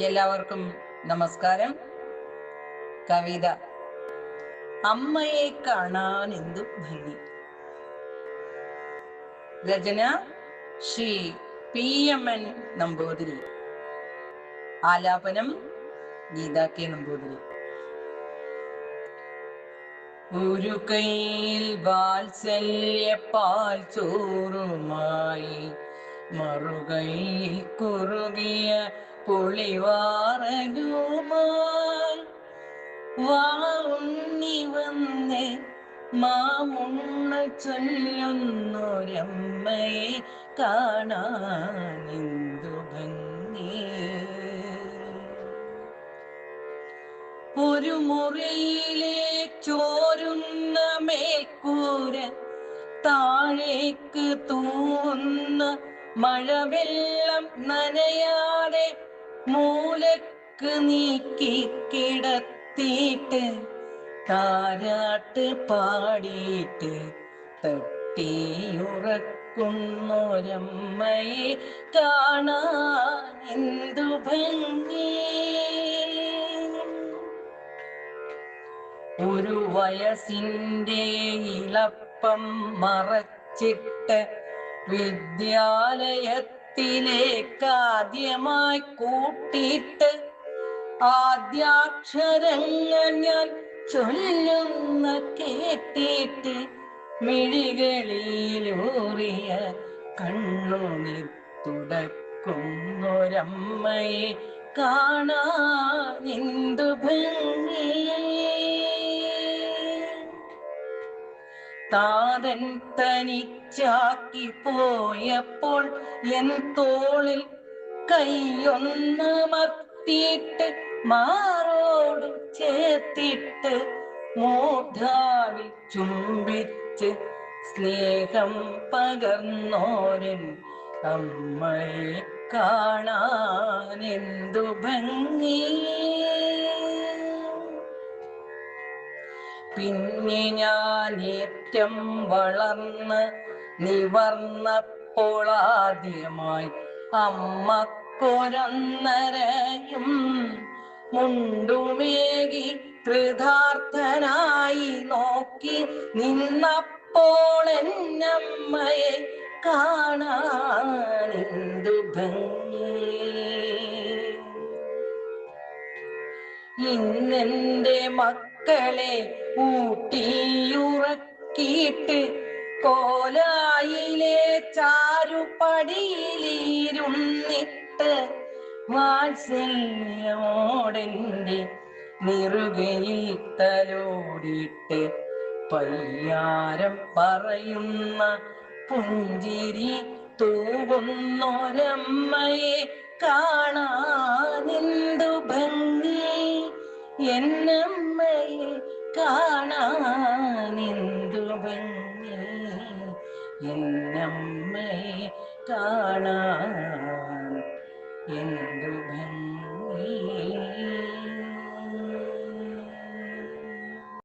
എല്ലാവർക്കും നമസ്കാരം. കവിത അമ്മയെ കാണാൻ എന്തു ഭംഗി. രചന ശ്രീ PMN നമ്പൂതിരി. ആലാപനം ഗീതാ കെ നമ്പൂതിരി. ഒരു കൈയിൽ വാത്സല്യപ്പാൽ ചോറുമായി, മറുകൈയിൽ കുറുകിയ പുളിവാറലുമായി, വാ ഉണ്ണി വന്നേ മാമുണ്ണ ചൊല്ലുന്നൊരമ്മയെ കാണാൻ എന്തു ഭംഗി. ഒരു മുറിയിലെ ചോരുന്ന മേൽക്കൂര, താഴേക്ക് തൂന്ന മഴവെള്ളം നനയാതെ മൂലക്ക് നീക്കി കിടത്തിയിട്ട്, താരാട്ട് പാടിയിട്ട് തട്ടിയുറക്കുന്നൊരമ്മയെ കാണാൻ എന്തു ഭംഗി. ഒരു വയസ്സിന്റെ ഇളപ്പം മറച്ചിട്ട് വിദ്യാലയത്തിലേക്കാദ്യമായി കൂട്ടിയിട്ട്, ആദ്യാക്ഷരങ്ങൾ ഞാൻ ചൊല്ലുന്ന കേട്ടിട്ട്, മിഴികളിലൂറിയ കണ്ണുനീർ തുടക്കുന്നൊരമ്മയെ കാണാൻ എന്തു ഭംഗി. താതൻ തനിച്ചാക്കി പോയപ്പോൾ എൻ തോളിൽ കൈയൊന്ന് മർത്തിയിട്ട്, മാറോട് ചേർത്തിട്ട്, മൂർധാവിൽ ചുംബിച്ച് സ്നേഹം പകർന്നോരൻ അമ്മയെ കാണാൻ എന്തു ഭംഗി. പിന്നെ ഞാൻ ഏറ്റം വളർന്ന് നിവർന്നപ്പോൾ ആദ്യമായി അമ്മക്കൊരൊന്നരയും മുണ്ടുമേകി കൃതാർത്ഥനായി നോക്കി നിന്നപ്പോൾ എന്നമ്മയെ കാണാൻ എന്തു ഭംഗി. ഇന്നെന്റെ മക്കളെ ഊട്ടിയുറക്കിയിട്ട്, കോലായിലെ ചാരുപടിയിലിരുന്നിട്ട്, വാത്സല്യമോടെന്റെ നിറുകയിൽ തലോടിയിട്ട്, പയ്യാരം പറയുന്ന പുഞ്ചിരി തൂകുന്നൊരമ്മയെ കാണാൻ എന്തു ഭംഗി. എന്നമ്മയെ കാണാൻ എന്തു ഭംഗി. എന്നമ്മയെ കാണാൻ എന്തു ഭംഗി.